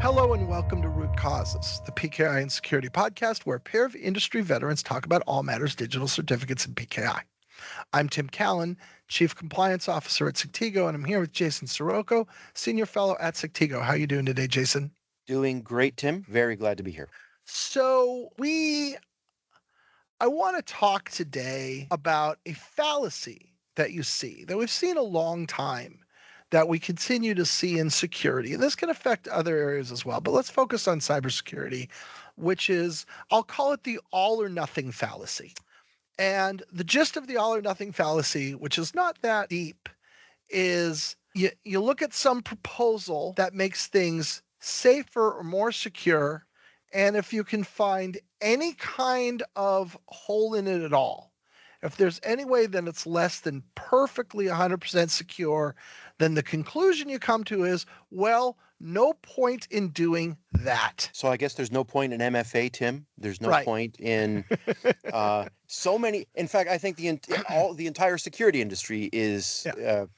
Hello and welcome to Root Causes, the PKI and Security podcast where a pair of industry veterans talk about all matters digital certificates and PKI. I'm Tim Callan, Chief Compliance Officer at Sectigo, and I'm here with Jason Sirocco, Senior Fellow at Sectigo. How are you doing today, Jason? Doing great, Tim. Very glad to be here. So I want to talk today about a fallacy that you see, that we've seen a long time, that we continue to see in security. And this can affect other areas as well, but let's focus on cybersecurity, which is, I'll call it the all or nothing fallacy. And the gist of the all or nothing fallacy, which is not that deep, is you look at some proposal that makes things safer or more secure, and if you can find any kind of hole in it at all, if there's any way that it's less than perfectly 100% secure, then the conclusion you come to is, well, no point in doing that. So I guess there's no point in MFA, Tim. There's no Right. point in so many. In fact, I think the entire security industry is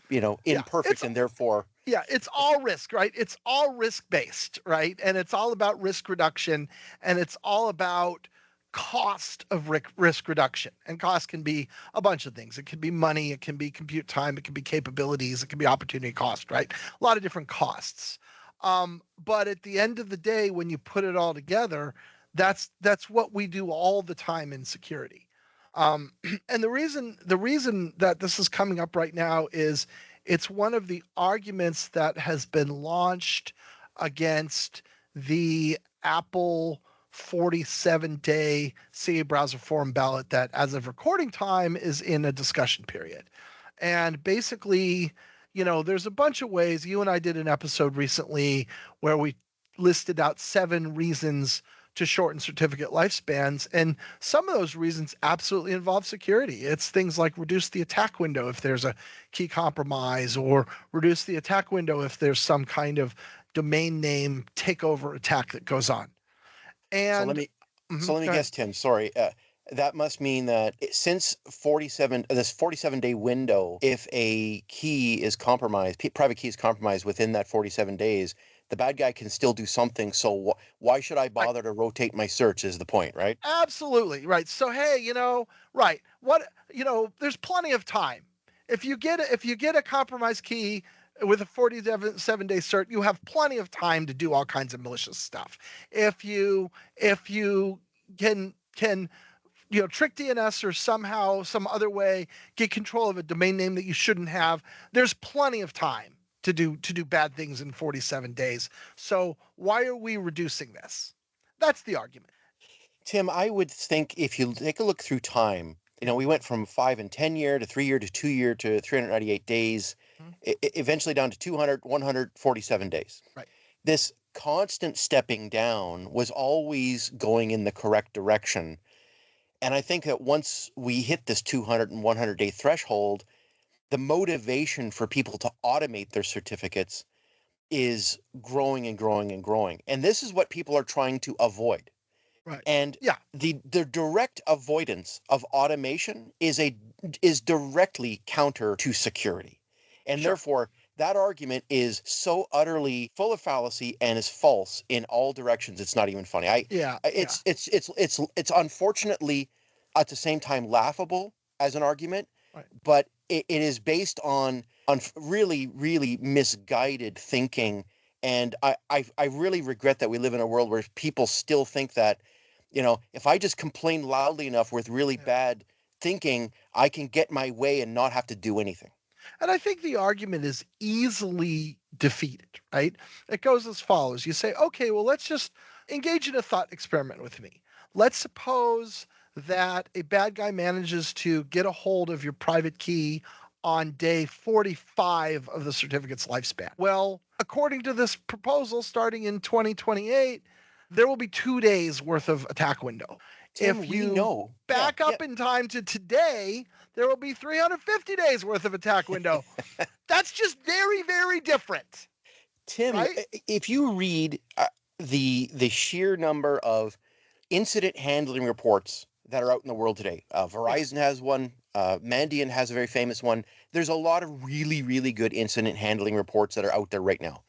imperfect, and therefore It's all risk, right? It's all risk-based, right? And it's all about risk reduction, and it's all about cost of risk reduction. And cost can be a bunch of things. It can be money, it can be compute time, it can be capabilities, it can be opportunity cost, right? A lot of different costs. But at the end of the day, when you put it all together, that's what we do all the time in security. And the reason that this is coming up right now is it's one of the arguments that has been launched against the Apple 47-day CA browser forum ballot that, as of recording time, is in a discussion period. And basically, there's a bunch of ways. You and I did an episode recently where we listed out 7 reasons to shorten certificate lifespans. And some of those reasons absolutely involve security. It's things like reduce the attack window if there's a key compromise, or reduce the attack window if there's some kind of domain name takeover attack that goes on. so And let me Mhm, so let me go ahead. guess, Tim. Sorry. That must mean that since 47-day window, if a key is compromised, private key is compromised within that 47 days, the bad guy can still do something. So why should I Right. bother to rotate my search is the point, right? Absolutely. Right. So hey, right. There's plenty of time. If you get a compromised key with a 47-day cert, you have plenty of time to do all kinds of malicious stuff. If you can trick DNS or somehow some other way get control of a domain name that you shouldn't have, there's plenty of time to do bad things in 47 days. So why are we reducing this? That's the argument. Tim, I would think if you take a look through time, we went from 5 and 10 year to 3 year to 2 year to 398 days, Mhm. eventually down to 200, 147 days. Right. This constant stepping down was always going in the correct direction. And I think that once we hit this 200 and 100-day threshold, the motivation for people to automate their certificates is growing and growing and growing. And this is what people are trying to avoid. Right. And Yeah. the direct avoidance of automation is directly counter to security. And Sure. therefore, that argument is so utterly full of fallacy and is false in all directions. It's not even funny. Yeah. Yeah. It's unfortunately at the same time laughable as an argument, Right. but it is based on really, really misguided thinking. And I really regret that we live in a world where people still think that, if I just complain loudly enough with really Yeah. bad thinking, I can get my way and not have to do anything. And I think the argument is easily defeated, right? It goes as follows. You say, okay, well, let's just engage in a thought experiment with me. Let's suppose that a bad guy manages to get a hold of your private key on day 45 of the certificate's lifespan. Well, according to this proposal, starting in 2028, there will be 2 days worth of attack window. Tim, If we you know. Yeah, back yeah. up in time to today, there will be 350 days worth of attack window. That's just very, very different, Tim, right? if you read the sheer number of incident handling reports that are out in the world today, Yeah. Verizon has one, Mandiant has a very famous one. There's a lot of really, really good incident handling reports that are out there right now.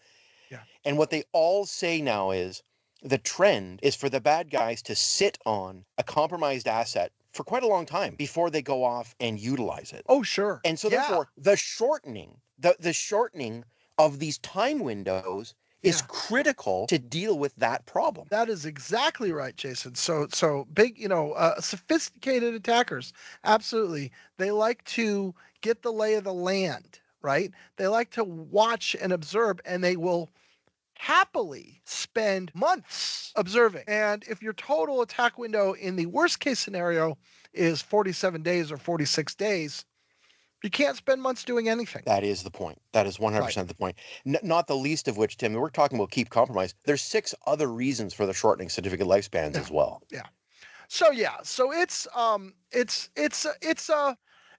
Yeah. And what they all say now is the trend is for the bad guys to sit on a compromised asset for quite a long time before they go off and utilize it. Oh, sure. And so Yeah. therefore the shortening of these time windows is Yeah. critical to deal with that problem. That is exactly right, Jason. So big, sophisticated attackers, absolutely. They like to get the lay of the land, right? They like to watch and observe, and they will happily spend months observing. And if your total attack window in the worst case scenario is 47 days or 46 days, you can't spend months doing anything. That is the point. That is Right. 100% the point. Not the least of which, Tim, we're talking about keep compromise. There's 6 other reasons for the shortening certificate lifespans Yeah. as well. Yeah. So it's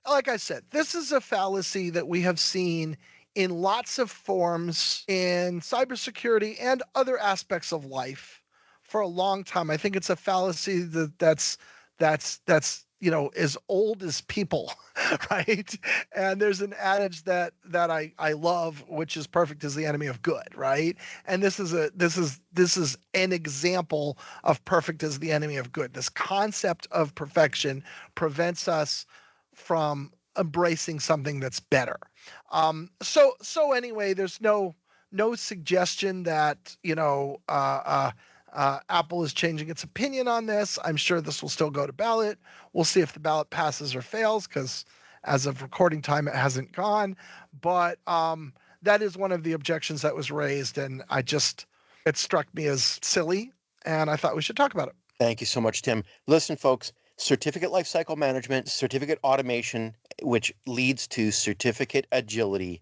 like I said, this is a fallacy that we have seen in lots of forms in cybersecurity and other aspects of life for a long time. I think it's a fallacy that's as old as people, right? And there's an adage that I love, which is perfect is the enemy of good, right? And this is an example of perfect as the enemy of good. This concept of perfection prevents us from embracing something that's better. So anyway, there's no suggestion that Apple is changing its opinion on this. I'm sure this will still go to ballot. We'll see if the ballot passes or fails, because as of recording time, it hasn't gone. But that is one of the objections that was raised, and it struck me as silly, and I thought we should talk about it. Thank you so much, Tim. Listen, folks, certificate lifecycle management, certificate automation, which leads to certificate agility,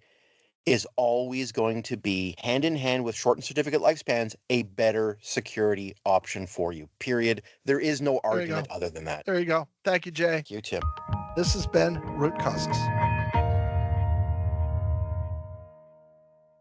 is always going to be hand in hand with shortened certificate lifespans, a better security option for you. Period. There is no There you go. argument other than that. There you go. Thank you, Jay. Thank you, Tim. This has been Root Causes.